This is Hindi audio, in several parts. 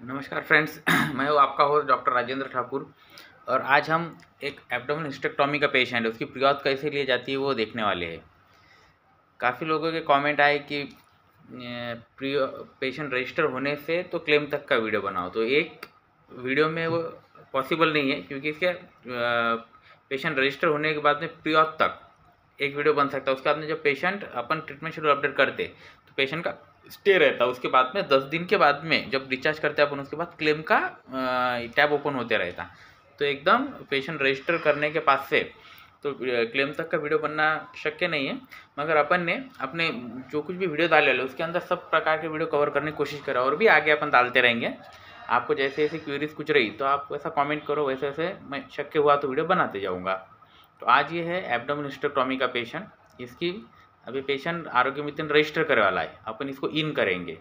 नमस्कार फ्रेंड्स मैं हूँ आपका होस्ट डॉक्टर राजेंद्र ठाकुर। और आज हम एक एब्डोमिनल हिस्टेक्टोमी का पेशेंट है, उसकी प्रियॉत कैसे ली जाती है वो देखने वाले हैं। काफ़ी लोगों के कमेंट आए कि प्रियो पेशेंट रजिस्टर होने से तो क्लेम तक का वीडियो बनाओ, तो एक वीडियो में वो पॉसिबल नहीं है, क्योंकि इसके पेशेंट रजिस्टर होने के बाद में प्रियॉत तक एक वीडियो बन सकता है। उसके बाद में जब पेशेंट अपन ट्रीटमेंट शेड्यूल अपडेट करते तो पेशेंट का स्टे रहता है। उसके बाद में 10 दिन के बाद में जब डिस्चार्ज करते हैं अपन, उसके बाद क्लेम का टैब ओपन होते रहता। तो एकदम पेशेंट रजिस्टर करने के पास से तो क्लेम तक का वीडियो बनना शक्य नहीं है, मगर अपन ने अपने जो कुछ भी वीडियो डाले उसके अंदर सब प्रकार के वीडियो कवर करने की कोशिश करा, और भी आगे अपन डालते रहेंगे। आपको जैसे जैसे क्वेरीज कुछ रही तो आप वैसा कमेंट करो, वैसे वैसे मैं शक्य हुआ तो वीडियो बनाते जाऊँगा। तो आज ये है एब्डोमिनल हिस्टेक्टोमी का पेशेंट। इसकी अभी पेशेंट आरोग्य मित्र रजिस्टर करे वाला है, अपन इसको इन करेंगे।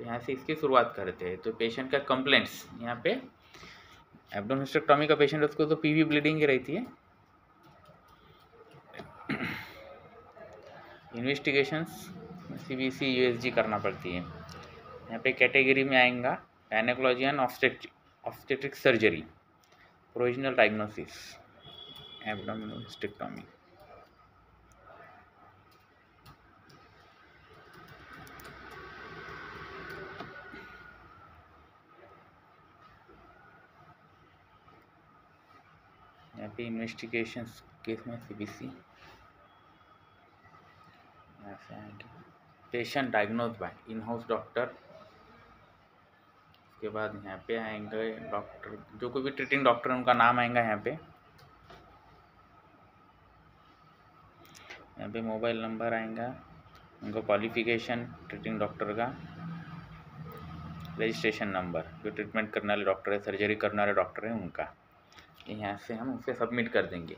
तो यहाँ से इसकी शुरुआत करते हैं। तो पेशेंट का कंप्लेंट्स यहाँ पे एब्डोमिनल हिस्टेक्टोमी का पेशेंट, उसको तो पीवी ब्लीडिंग ही रहती है। इन्वेस्टिगेशंस सीबीसी यूएसजी करना पड़ती है। यहाँ पे कैटेगरी में आएगा gynaecology and obstetric surgery, provisional diagnosis abdominal hysterectomy. यहाँ पे इन्वेस्टिगेशंस केस में सीबीसी ऐसे आएंगे। Patient diagnose by in house doctor. उसके बाद यहाँ पे आएंगे डॉक्टर, जो कोई भी ट्रीटिंग डॉक्टर उनका नाम आएगा यहाँ पे। यहाँ पे मोबाइल नंबर आएगा, उनका क्वालिफिकेशन ट्रीटिंग डॉक्टर का, रजिस्ट्रेशन नंबर, जो ट्रीटमेंट करने वाले डॉक्टर है, सर्जरी करने वाले डॉक्टर है उनका। यहाँ से हम उसे सबमिट कर देंगे।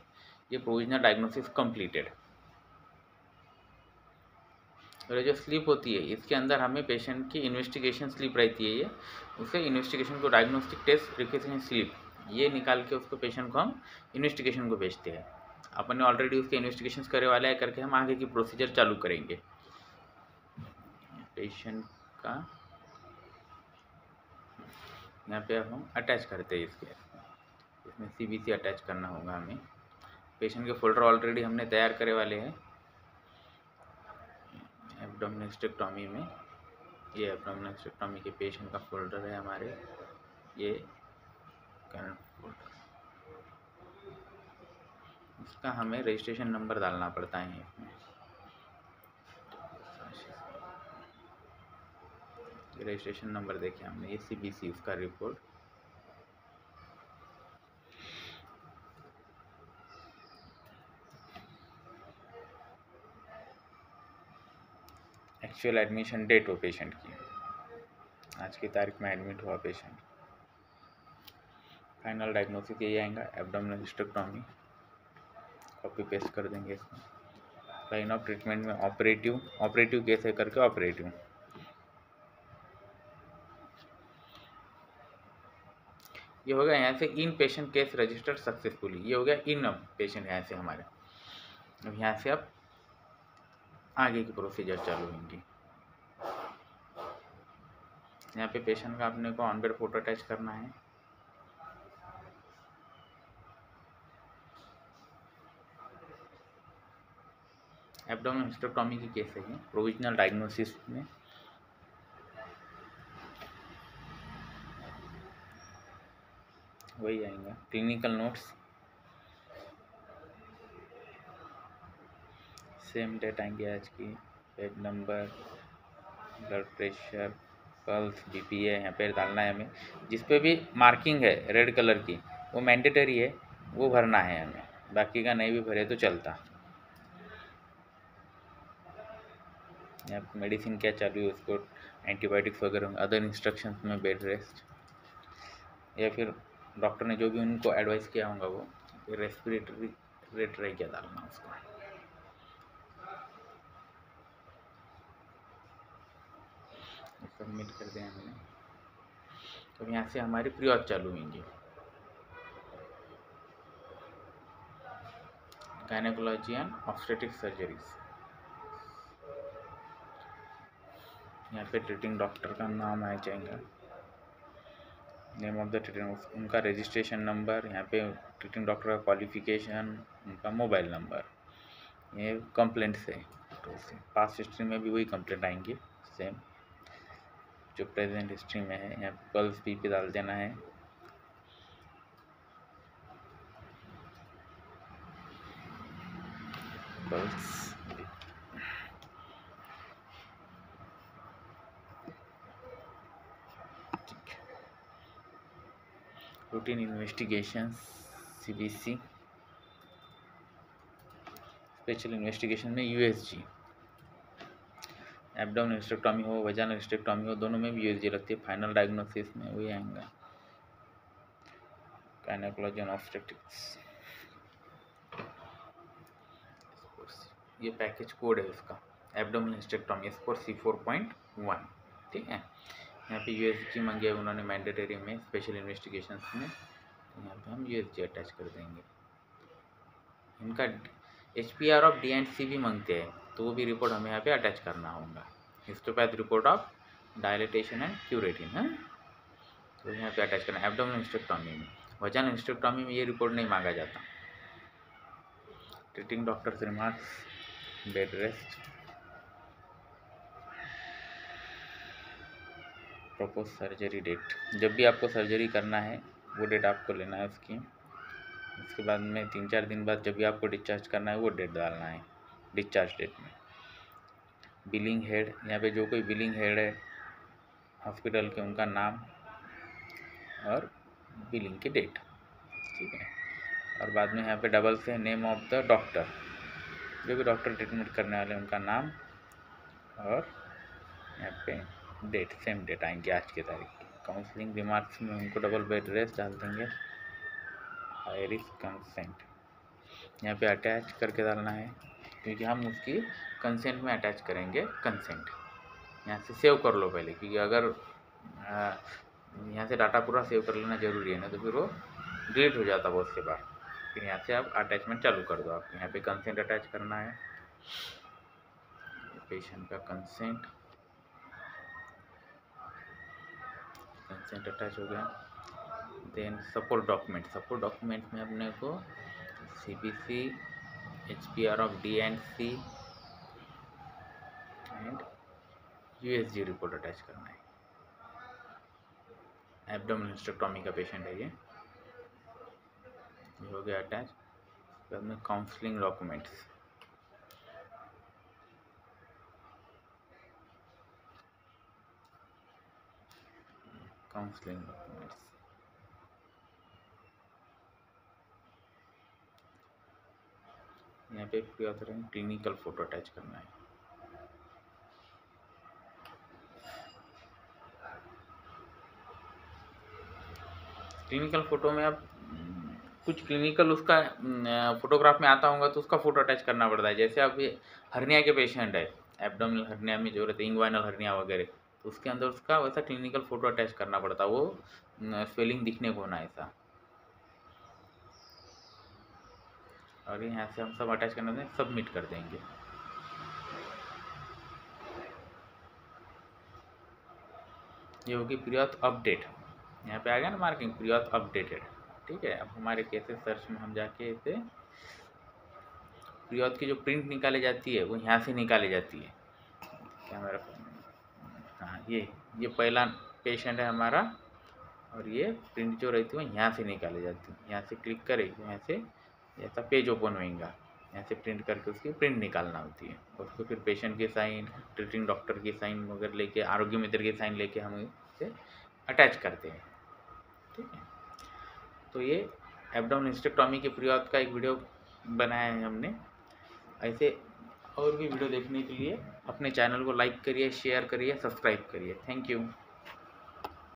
ये प्रोविजनल डायग्नोसिस कंप्लीटेड। और जो स्लिप होती है इसके अंदर हमें पेशेंट की इन्वेस्टिगेशन स्लिप रहती है, ये उसे इन्वेस्टिगेशन को डायग्नोस्टिक टेस्ट रिक्वेशन स्लिप ये निकाल के उसको पेशेंट को हम इन्वेस्टिगेशन को भेजते हैं। अपन ने ऑलरेडी उसके इन्वेस्टिगेशन करे वाले हैं, करके हम आगे की प्रोसीजर चालू करेंगे। पेशेंट का यहाँ पे अब हम अटैच करते हैं इसमें सीबीसी अटैच करना होगा हमें। पेशेंट के फोल्डर ऑलरेडी हमने तैयार करे वाले हैं एब्डोमिनल हिस्टेक्टोमी में। ये एब्डोमिनल हिस्टेक्टोमी के पेशेंट का फोल्डर है हमारे, ये करंट फोल्डर। इसका हमें रजिस्ट्रेशन नंबर डालना पड़ता है इसमें। रजिस्ट्रेशन नंबर देखे हमने, ये सीबीसी उसका रिपोर्ट। एक्चुअल एडमिशन डेट हो पेशेंट की, आज की तारीख में एडमिट हुआ पेशेंट। फाइनल डायग्नोसिस यही आएगा, एब्डोमिनल हिस्टेक्टोमी। कॉपी पेस्ट कर देंगे इसमें। लाइन ऑफ ट्रीटमेंट में ऑपरेटिव केस है करके ऑपरेटिव। ये हो गया यहाँ से इन पेशेंट केस रजिस्टर्ड सक्सेसफुली, ये हो गया इन पेशेंट यहाँ से हमारे। अब यहाँ से अब आगे की प्रोसीजर चालू होंगी। यहाँ पे पेशेंट का अपने को ऑन बेड फोटो अटैच करना है। एब्डोमिनल हिस्टेक्टोमी की केस है, प्रोविजनल डायग्नोसिस में। वही आएगा क्लिनिकल नोट्स, सेम डेट आएंगे आज की, bed number, blood pressure, pulse, BP है यहाँ पे डालना है हमें। जिस पे भी मार्किंग है रेड कलर की वो मैंडेटरी है, वो भरना है हमें, बाकी का नहीं भी भरे तो चलता। यहाँ पे मेडिसिन क्या चालू है उसको, एंटीबायोटिक्स वगैरह, अदर इंस्ट्रक्शंस में बेड रेस्ट, या फिर डॉक्टर ने जो भी उनको एडवाइस किया होगा वो, रेस्पिरेटरी रेट रह क्या डालना उसको। सबमिट कर दें हमने। तो यहाँ से हमारी प्रियॉत चालू होंगी। Gynaecology and obstetric surgeries. यहाँ पे ट्रीटिंग डॉक्टर का नाम आ जाएगा, नेम ऑफ द ट्रीटिंग, उनका रजिस्ट्रेशन नंबर, यहाँ पे ट्रीटिंग डॉक्टर का क्वालिफिकेशन, उनका मोबाइल नंबर, ये कंप्लेंट से। तो पास्ट हिस्ट्री में भी वही कंप्लेंट आएंगी सेम जो प्रेजेंट हिस्ट्री में है। यहाँ पल्स बीपी डाल देना है। Pulse routine investigation CBC, special investigation में यूएसजी, एब्डोमिनल हिस्टेक्टोमी हो, वजाइनल हिस्टेक्टोमी हो, दोनों में भी यूएसजी लगती है। फाइनल डायग्नोसिस में वही आएगा, गायनेकोलॉजी एंड ऑब्स्टेट्रिक्स। ये पैकेज कोड है इसका, एब्डोमिनल हिस्टेक्टोमी C4.1, ठीक है। यहाँ पे यूएसजी मांगे है उन्होंने मैंडेटरी में, स्पेशल इन्वेस्टिगेशंस में, तो यहाँ पे हम यूएसजी अटैच कर देंगे। इनका HPR ऑफ D&C भी मांगते हैं, तो वो भी रिपोर्ट हमें यहाँ पे अटैच करना होगा। Histopath report of dilatation and curettage है, तो यहाँ पे अटैच करना। एब्डोमिनल हिस्टेक्टोमी में, वजाइनल हिस्टेक्टोमी में ये रिपोर्ट नहीं मांगा जाता। Treating doctors remarks, bed rest, propose surgery date, जब भी आपको सर्जरी करना है वो डेट आपको लेना है उसकी। उसके बाद में 3-4 दिन बाद जब भी आपको डिस्चार्ज करना है वो डेट डालना है डिस्चार्ज डेट में। बिलिंग हेड, यहाँ पे जो कोई बिलिंग हेड है हॉस्पिटल के, उनका नाम और बिलिंग की डेट, ठीक है। और बाद में यहाँ पे डबल से नेम ऑफ द डॉक्टर, जो भी डॉक्टर ट्रीटमेंट करने वाले उनका नाम, और यहाँ पे डेट, सेम डेट आएंगे आज की तारीख की। काउंसलिंग रिमार्क्स में उनको डबल बेड रेस्ट डाल देंगे, हाई रिस्क कंसेंट यहाँ पे अटैच करके डालना है, क्योंकि हम उसकी कंसेंट में अटैच करेंगे कंसेंट। यहाँ से सेव कर लो पहले, क्योंकि अगर यहाँ से डाटा पूरा सेव कर लेना ज़रूरी है ना, तो फिर वो डिलीट हो जाता बहुत से बार। फिर यहाँ से आप अटैचमेंट चालू कर दो। आप यहाँ पे कंसेंट अटैच करना है, पेशेंट का कंसेंट अटैच हो गया। देन सपोर्ट डॉक्यूमेंट में अपने को CBC, HPR of D&C and USG report attach करना है। एब्डोमिनल हिस्टेक्टोमी का पेशेंट है ये हो गया अटैच। बाद में काउंसलिंग डॉक्यूमेंट्स, यहाँ पे क्लिनिकल फोटो अटैच करना है। क्लिनिकल फोटो में आप कुछ क्लिनिकल उसका फोटोग्राफ में आता होगा तो उसका फोटो अटैच करना पड़ता है। जैसे आप ये हर्निया के पेशेंट है, एब्डोमिनल हर्निया में जो रहते हैं इंग्वाइनल हर्निया वगैरह, तो उसके अंदर उसका वैसा क्लिनिकल फोटो अटैच करना पड़ता है, वो स्वेलिंग दिखने को ना ऐसा। और यहाँ से हम सब अटैच करना दें, सबमिट कर देंगे। ये होगी प्रीऑथ अपडेट, यहाँ पे आ गया ना मार्किंग प्रीऑथ अपडेटेड, ठीक है। अब हमारे केसेस सर्च में हम जाके इसे प्रीऑथ की जो प्रिंट निकाली जाती है वो यहाँ से निकाली जाती है। कैमरा, हाँ ये पहला पेशेंट है हमारा, और ये प्रिंट जो रहती है वो यहाँ से निकाली जाती है। यहाँ से क्लिक करें, यहाँ से ऐसा पेज ओपन होएगा, यहाँ से प्रिंट करके उसकी प्रिंट निकालना होती है। और उसको फिर पेशेंट की साइन, ट्रीटिंग डॉक्टर की साइन वगैरह लेके, आरोग्य मित्र की साइन लेके हम इसे अटैच करते हैं, ठीक है। तो ये एब्डोमिनल हिस्टेक्टोमी के प्रीऑथ का एक वीडियो बनाया है हमने। ऐसे और भी वीडियो देखने के लिए अपने चैनल को लाइक करिए, शेयर करिए, सब्सक्राइब करिए। Thank you.